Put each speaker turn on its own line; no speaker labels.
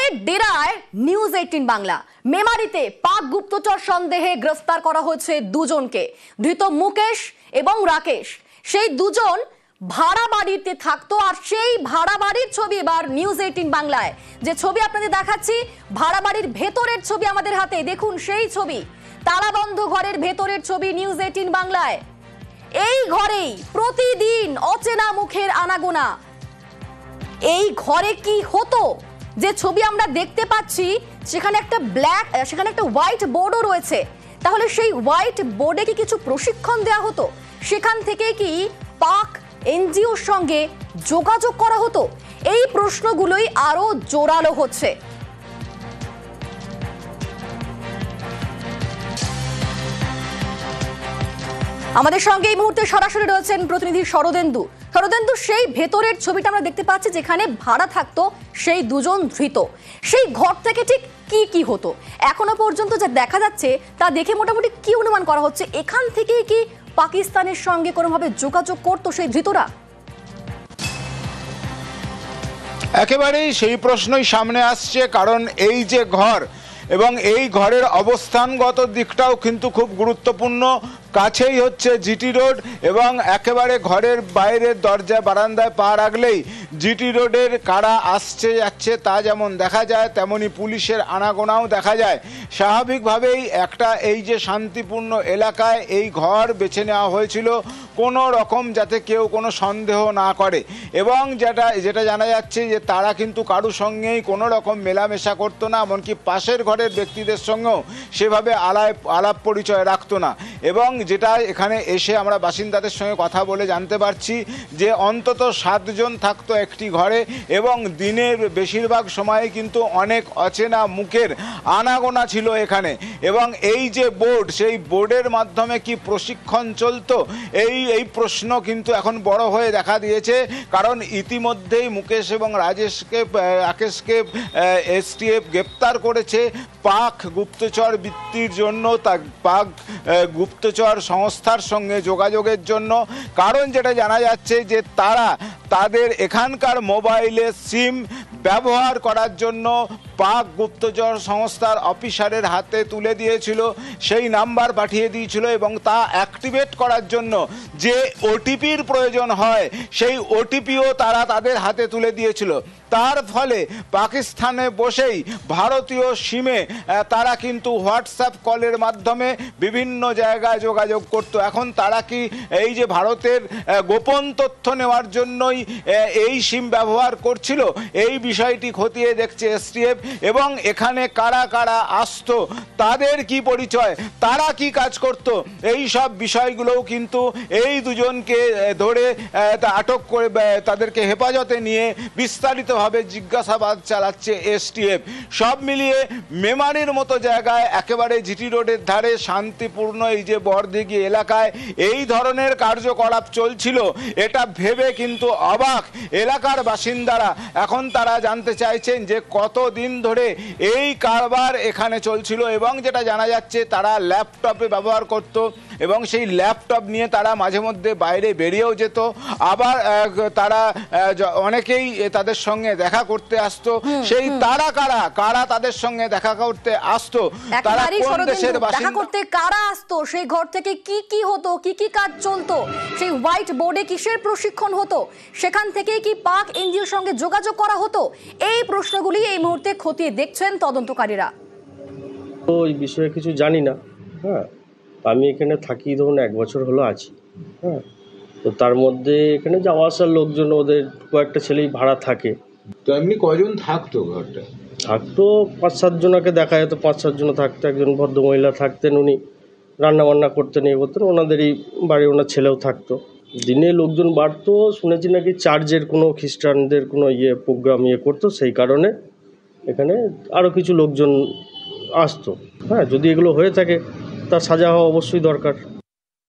ফের ডেরায় নিউজ 18 বাংলা। মেমারিতে পাক গুপ্তচর সন্দেহে গ্রেফতার করা হয়েছে দুজনকে। ধৃত মুকেশ এবং রাকেশ, সেই দুজন ভাড়া বাড়িতে থাকতো। আর সেই ভাড়া বাড়ির ছবি এবার নিউজ 18 বাংলায়। যে ছবি আপনাদের দেখাচ্ছি, ভাড়া বাড়ির ভেতরের ছবি আমাদের হাতে, দেখুন সেই ছবি, তালাবন্ধ ঘরের ভেতরের ছবি নিউজ 18 বাংলায়। এই ঘরেই প্রতিদিন অচেনা মুখের আনাগোনা। এই ঘরে কি হতো, যে ছবি আমরা দেখতে পাচ্ছি, সেখানে একটা হোয়াইট বোর্ডও রয়েছে। তাহলে সেই হোয়াইট বোর্ডে কি কিছু প্রশিক্ষণ দেওয়া হতো? সেখান থেকে কি পাক এনজিওর সঙ্গে যোগাযোগ করা হতো? এই প্রশ্নগুলোই আরো জোরালো হচ্ছে। আমাদের সঙ্গে এই মুহূর্তে সরাসরি রয়েছেন প্রতিনিধি শরদেন্দু। শরদেন্দু, সেই ভেতরের ছবিটা আমরা দেখতে পাচ্ছি যেখানে ভাড়া থাকতো সেই দুজন ধৃত, সেই ঘর থেকে ঠিক কি কি হতো এখনো পর্যন্ত যা দেখা যাচ্ছে তা দেখে মোটামুটি কি অনুমান করা হচ্ছে? এখান থেকেই কি পাকিস্তানের সঙ্গে কোনোভাবে যোগাযোগ করতো সেই ধৃতরা?
একেবারেই সেই প্রশ্নই সামনে আসছে, কারণ এই যে ঘর এবং এই ঘরের অবস্থানগত দিকটাও কিন্তু খুব গুরুত্বপূর্ণ। কাছেই হচ্ছে জিটি রোড এবং একেবারে ঘরের বাইরের দরজা বারান্দায় পা রাখলেই জিটি রোডের কারা আসছে যাচ্ছে তা যেমন দেখা যায়, তেমনি পুলিশের আনাগোনাও দেখা যায়। স্বাভাবিকভাবেই একটা এই যে শান্তিপূর্ণ এলাকায় এই ঘর বেছে নেওয়া হয়েছিল কোনো রকম যাতে কেউ কোনো সন্দেহ না করে, এবং যেটা জানা যাচ্ছে যে তারা কিন্তু কারোর সঙ্গেই কোনো রকম মেলামেশা করতো না, এমনকি পাশের ঘরের ব্যক্তিদের সঙ্গেও সেভাবে আলাপ পরিচয় রাখতো না। এবং যেটা এখানে এসে আমরা বাসিন্দাদের সঙ্গে কথা বলে জানতে পারছি যে অন্তত 7 জন থাকতো একটি ঘরে, এবং দিনের বেশিরভাগ সময়ে কিন্তু অনেক অচেনা মুখের আনাগোনা ছিল এখানে। এবং এই যে বোর্ড, সেই বোর্ডের মাধ্যমে কি প্রশিক্ষণ চলতো, এই প্রশ্ন কিন্তু এখন বড় হয়ে দেখা দিয়েছে। কারণ ইতিমধ্যেই মুকেশ এবং রাকেশকে এসটিএফ গ্রেপ্তার করেছে পাক গুপ্তচর বৃত্তির জন্য, পাক গুপ্তচর সংস্থার সঙ্গে যোগাযোগের জন্য। কারণ যেটা জানা যাচ্ছে যে তাদের এখানকার মোবাইলে সিম ব্যবহার করার জন্য পাক গুপ্তচর সংস্থার অফিসারের হাতে তুলে দিয়েছিল, সেই নাম্বার পাঠিয়ে দিয়েছিল, এবং তা অ্যাক্টিভেট করার জন্য যে ওটিপির প্রয়োজন হয় সেই ওটিপিও তারা তাদের হাতে তুলে দিয়েছিল। তার ফলে পাকিস্তানে বসেই ভারতীয় সিমে তারা কিন্তু হোয়াটসঅ্যাপ কলের মাধ্যমে বিভিন্ন জায়গায় যোগাযোগ করত। এখন তারা কি এই যে ভারতের গোপন তথ্য নেওয়ার জন্যই এই সিম ব্যবহার করছিল? এই বিষয়টি খতিয়ে দেখছে এসটিএফ। এবং এখানে কারা কারা আসতো, তাদের কি পরিচয়, তারা কি কাজ করত, এই সব বিষয়গুলোও কিন্তু এই দুজনকে ধরে আটক করে তাদেরকে হেফাজতে নিয়ে বিস্তারিতভাবে জিজ্ঞাসাবাদ চালাচ্ছে এসটিএফ। সব মিলিয়ে মেমারির মতো জায়গায় একেবারে জিটি রোডের ধারে শান্তিপূর্ণ এই যে বড়দিঘি এলাকায় এই ধরনের কার্যকলাপ চলছিল, এটা ভেবে কিন্তু অবাক এলাকার বাসিন্দারা। এখন তারা জানতে চাইছেন যে কতদিন ধরে এই কারবার এখানে চলছিল। এবং যেটা জানা যাচ্ছে তারা ল্যাপটপে ব্যবহার করত, এবং সেই ল্যাপটপ নিয়ে তারা মাঝে মধ্যে বাইরে বেরিয়েও যেত। আবার তারা অনেকেই তাদের সঙ্গে দেখা করতে আসতো। সেই তারা কারা তাদের সঙ্গে দেখা করতে আসতো, তারা কোন দেশের বাসিন্দা,
দেখা করতে কারা আসতো, সেই ঘর থেকে কি কি হতো, কি কি কাজ চলতো, সেই হোয়াইট বোর্ডে কিসের প্রশিক্ষণ হতো, সেখান থেকে কি পাক এনজিওর সঙ্গে যোগাযোগ করা হতো? এই প্রশ্নগুলি এই মুহূর্তে খতিয়ে দেখছেন তদন্তকারীরা।
তো এই বিষয়ে কিছু জানি না। হ্যাঁ, আমি এখানে থাকি ধরুন 1 বছর হলো আছি। হ্যাঁ, তো তার মধ্যে এখানে যাওয়া আসার লোকজন, ওদের কয়েকটা ছেলেই ভাড়া থাকে।
তো এমনি কজন থাকতো ঘরটা?
থাকতো 5-7 জনকে দেখা যেত, 5-7 জন থাকতো। একজন ভদ্রমহিলা থাকতেন, উনি রান্নাবান্না করতেন, ইয়ে করতেন, ওনাদেরই বাড়ি, ওনার ছেলেও থাকতো। দিনে লোকজন বাড়তো, শুনেছি নাকি চার্চের কোনো খ্রিস্টানদের কোনো প্রোগ্রাম করতো, সেই কারণে এখানে আরও কিছু লোকজন আসতো। হ্যাঁ, যদি এগুলো হয়ে থাকে তার সাজা হওয়া অবশ্যই দরকার।